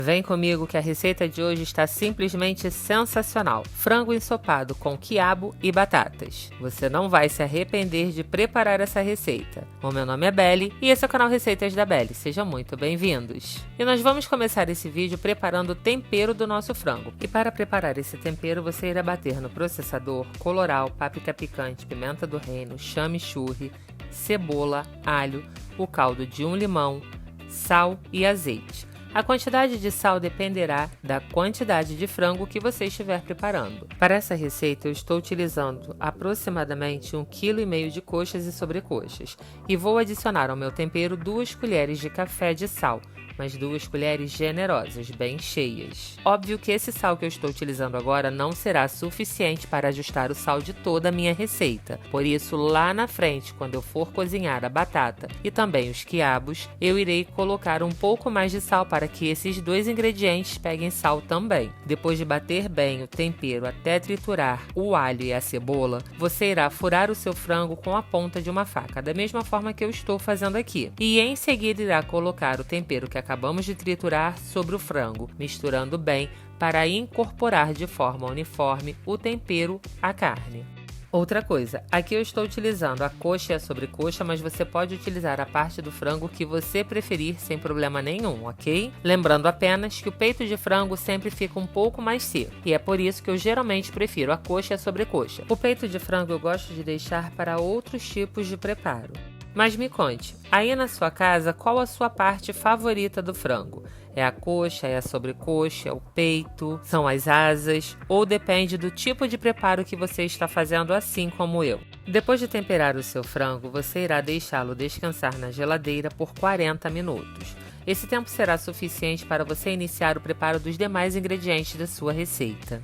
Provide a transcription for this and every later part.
Vem comigo que a receita de hoje está simplesmente sensacional. Frango ensopado com quiabo e batatas. Você não vai se arrepender de preparar essa receita. O meu nome é Belle e esse é o canal Receitas da Belle. Sejam muito bem-vindos. E nós vamos começar esse vídeo preparando o tempero do nosso frango. E para preparar esse tempero, você irá bater no processador colorau, páprica picante, pimenta do reino, chimichurri, cebola, alho, o caldo de um limão, sal e azeite. A quantidade de sal dependerá da quantidade de frango que você estiver preparando. Para essa receita eu estou utilizando aproximadamente 1,5 kg de coxas e sobrecoxas e vou adicionar ao meu tempero 2 colheres de café de sal, mas 2 colheres generosas, bem cheias. Óbvio que esse sal que eu estou utilizando agora não será suficiente para ajustar o sal de toda a minha receita, por isso lá na frente, quando eu for cozinhar a batata e também os quiabos, eu irei colocar um pouco mais de sal para que esses dois ingredientes peguem sal também. Depois de bater bem o tempero até triturar o alho e a cebola, você irá furar o seu frango com a ponta de uma faca, da mesma forma que eu estou fazendo aqui. E em seguida irá colocar o tempero que acabamos de triturar sobre o frango, misturando bem para incorporar de forma uniforme o tempero à carne. Outra coisa, aqui eu estou utilizando a coxa e a sobrecoxa, mas você pode utilizar a parte do frango que você preferir sem problema nenhum, ok? Lembrando apenas que o peito de frango sempre fica um pouco mais seco, e é por isso que eu geralmente prefiro a coxa e a sobrecoxa. O peito de frango eu gosto de deixar para outros tipos de preparo. Mas me conte, aí na sua casa, qual a sua parte favorita do frango? É a coxa, é a sobrecoxa, é o peito, são as asas, ou depende do tipo de preparo que você está fazendo, assim como eu. Depois de temperar o seu frango, você irá deixá-lo descansar na geladeira por 40 minutos. Esse tempo será suficiente para você iniciar o preparo dos demais ingredientes da sua receita.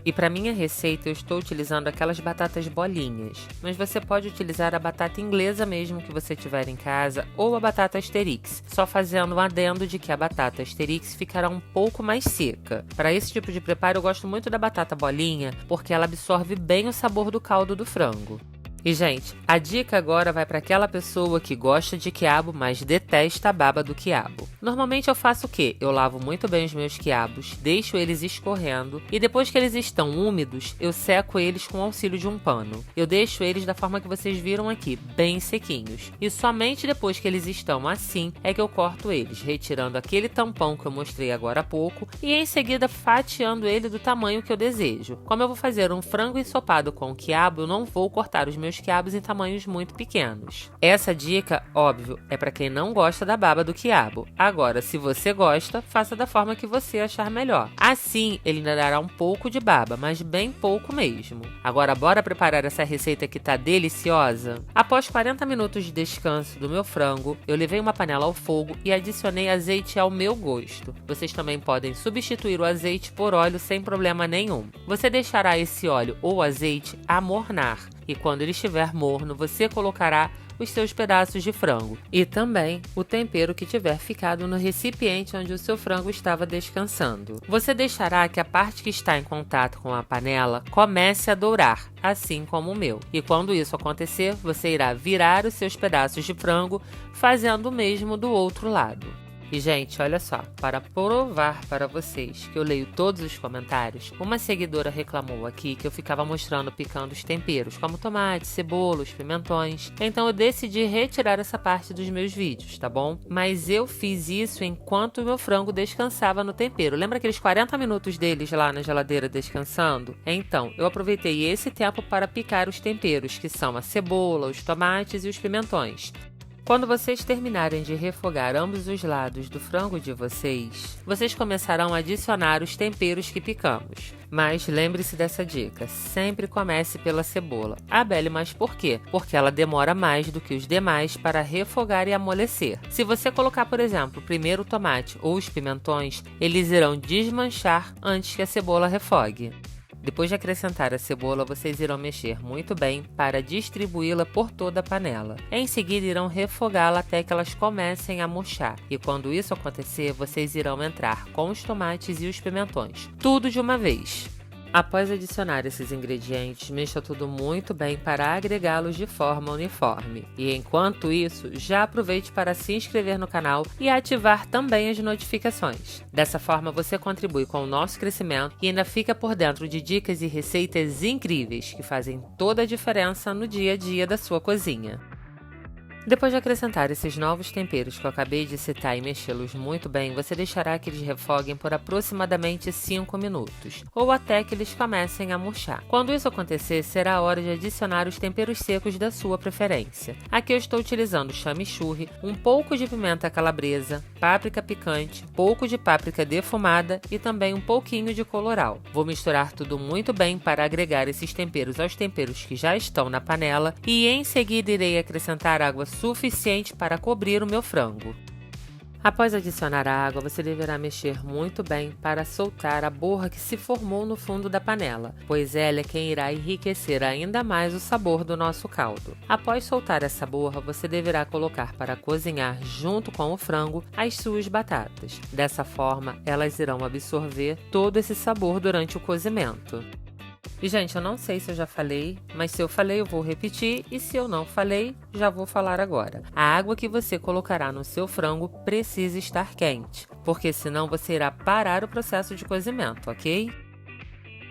E para minha receita eu estou utilizando aquelas batatas bolinhas, mas você pode utilizar a batata inglesa mesmo que você tiver em casa ou a batata Asterix, só fazendo um adendo de que a batata Asterix ficará um pouco mais seca. Para esse tipo de preparo eu gosto muito da batata bolinha porque ela absorve bem o sabor do caldo do frango. E gente, a dica agora vai para aquela pessoa que gosta de quiabo, mas detesta a baba do quiabo. Normalmente eu faço o quê? Eu lavo muito bem os meus quiabos, deixo eles escorrendo e depois que eles estão úmidos, eu seco eles com o auxílio de um pano. Eu deixo eles da forma que vocês viram aqui, bem sequinhos. E somente depois que eles estão assim, é que eu corto eles, retirando aquele tampão que eu mostrei agora há pouco e em seguida fatiando ele do tamanho que eu desejo. Como eu vou fazer um frango ensopado com quiabo, eu não vou cortar os meus quiabos em tamanhos muito pequenos. Essa dica, óbvio, é para quem não gosta da baba do quiabo. Agora, se você gosta, faça da forma que você achar melhor. Assim, ele ainda dará um pouco de baba, mas bem pouco mesmo. Agora, bora preparar essa receita que tá deliciosa? Após 40 minutos de descanso do meu frango, eu levei uma panela ao fogo e adicionei azeite ao meu gosto. Vocês também podem substituir o azeite por óleo sem problema nenhum. Você deixará esse óleo ou azeite amornar. E quando ele estiver morno, você colocará os seus pedaços de frango e também o tempero que tiver ficado no recipiente onde o seu frango estava descansando. Você deixará que a parte que está em contato com a panela comece a dourar, assim como o meu. E quando isso acontecer, você irá virar os seus pedaços de frango, fazendo o mesmo do outro lado. E gente, olha só, para provar para vocês que eu leio todos os comentários, uma seguidora reclamou aqui que eu ficava mostrando picando os temperos, como tomate, cebola, os pimentões. Então eu decidi retirar essa parte dos meus vídeos, tá bom? Mas eu fiz isso enquanto o meu frango descansava no tempero. Lembra aqueles 40 minutos deles lá na geladeira descansando? Então, eu aproveitei esse tempo para picar os temperos, que são a cebola, os tomates e os pimentões. Quando vocês terminarem de refogar ambos os lados do frango de vocês, vocês começarão a adicionar os temperos que picamos. Mas lembre-se dessa dica, sempre comece pela cebola. Ah, Belle, mas por quê? Porque ela demora mais do que os demais para refogar e amolecer. Se você colocar, por exemplo, primeiro o tomate ou os pimentões, eles irão desmanchar antes que a cebola refogue. Depois de acrescentar a cebola, vocês irão mexer muito bem para distribuí-la por toda a panela. Em seguida, irão refogá-la até que elas comecem a murchar. E quando isso acontecer, vocês irão entrar com os tomates e os pimentões. Tudo de uma vez. Após adicionar esses ingredientes, mexa tudo muito bem para agregá-los de forma uniforme. E enquanto isso, já aproveite para se inscrever no canal e ativar também as notificações. Dessa forma, você contribui com o nosso crescimento e ainda fica por dentro de dicas e receitas incríveis que fazem toda a diferença no dia a dia da sua cozinha. Depois de acrescentar esses novos temperos que eu acabei de citar e mexê-los muito bem, você deixará que eles refoguem por aproximadamente 5 minutos, ou até que eles comecem a murchar. Quando isso acontecer, será a hora de adicionar os temperos secos da sua preferência. Aqui eu estou utilizando chimichurri, um pouco de pimenta calabresa, páprica picante, pouco de páprica defumada e também um pouquinho de colorau. Vou misturar tudo muito bem para agregar esses temperos aos temperos que já estão na panela e em seguida irei acrescentar água suficiente para cobrir o meu frango. Após adicionar a água, você deverá mexer muito bem para soltar a borra que se formou no fundo da panela, pois ela é quem irá enriquecer ainda mais o sabor do nosso caldo. Após soltar essa borra, você deverá colocar para cozinhar junto com o frango as suas batatas. Dessa forma, elas irão absorver todo esse sabor durante o cozimento. E, gente, eu não sei se eu já falei, mas se eu falei eu vou repetir e se eu não falei, já vou falar agora. A água que você colocará no seu frango precisa estar quente, porque senão você irá parar o processo de cozimento, ok?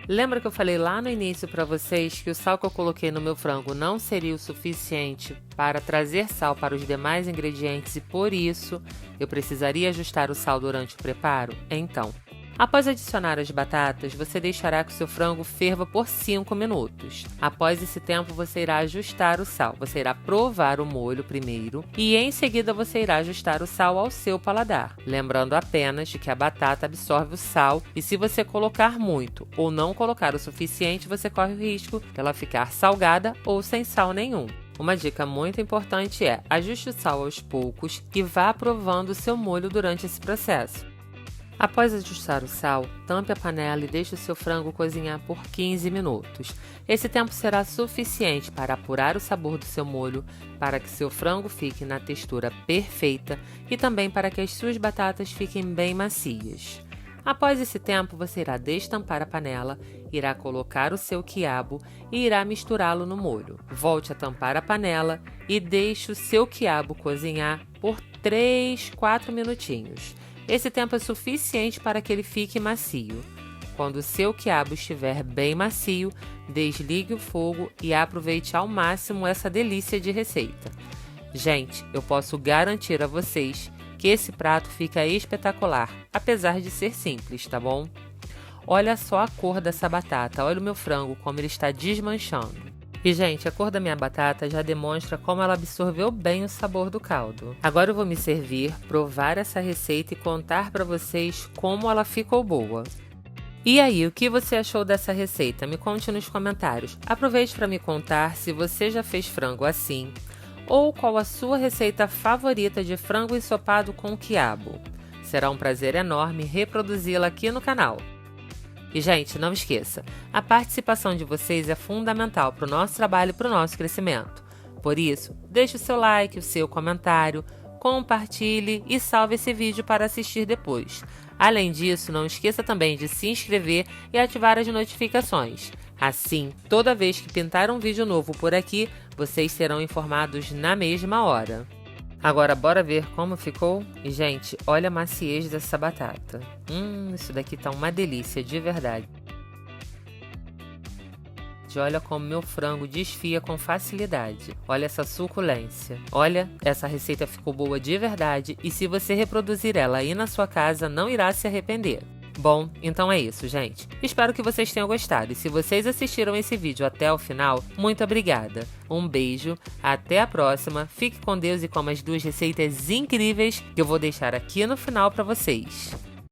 Lembra que eu falei lá no início para vocês que o sal que eu coloquei no meu frango não seria o suficiente para trazer sal para os demais ingredientes e por isso eu precisaria ajustar o sal durante o preparo? Então, após adicionar as batatas, você deixará que o seu frango ferva por 5 minutos. Após esse tempo, você irá ajustar o sal. Você irá provar o molho primeiro e em seguida você irá ajustar o sal ao seu paladar. Lembrando apenas de que a batata absorve o sal e se você colocar muito ou não colocar o suficiente, você corre o risco de ela ficar salgada ou sem sal nenhum. Uma dica muito importante é ajuste o sal aos poucos e vá provando o seu molho durante esse processo. Após ajustar o sal, tampe a panela e deixe o seu frango cozinhar por 15 minutos. Esse tempo será suficiente para apurar o sabor do seu molho, para que seu frango fique na textura perfeita e também para que as suas batatas fiquem bem macias. Após esse tempo, você irá destampar a panela, irá colocar o seu quiabo e irá misturá-lo no molho. Volte a tampar a panela e deixe o seu quiabo cozinhar por 3-4 minutinhos. Esse tempo é suficiente para que ele fique macio. Quando o seu quiabo estiver bem macio, desligue o fogo e aproveite ao máximo essa delícia de receita. Gente, eu posso garantir a vocês que esse prato fica espetacular, apesar de ser simples, tá bom? Olha só a cor dessa batata, olha o meu frango como ele está desmanchando. E, gente, a cor da minha batata já demonstra como ela absorveu bem o sabor do caldo. Agora eu vou me servir, provar essa receita e contar para vocês como ela ficou boa. E aí, o que você achou dessa receita? Me conte nos comentários. Aproveite para me contar se você já fez frango assim, ou qual a sua receita favorita de frango ensopado com quiabo. Será um prazer enorme reproduzi-la aqui no canal. E, gente, não esqueça, a participação de vocês é fundamental para o nosso trabalho e para o nosso crescimento. Por isso, deixe o seu like, o seu comentário, compartilhe e salve esse vídeo para assistir depois. Além disso, não esqueça também de se inscrever e ativar as notificações. Assim, toda vez que pintar um vídeo novo por aqui, vocês serão informados na mesma hora. Agora, bora ver como ficou? E, gente, olha a maciez dessa batata. Isso daqui tá uma delícia, de verdade. Olha como meu frango desfia com facilidade. Olha essa suculência. Olha, essa receita ficou boa de verdade e se você reproduzir ela aí na sua casa, não irá se arrepender. Bom, então é isso, gente. Espero que vocês tenham gostado e se vocês assistiram esse vídeo até o final, muito obrigada. Um beijo, até a próxima, fique com Deus e coma as duas receitas incríveis que eu vou deixar aqui no final para vocês.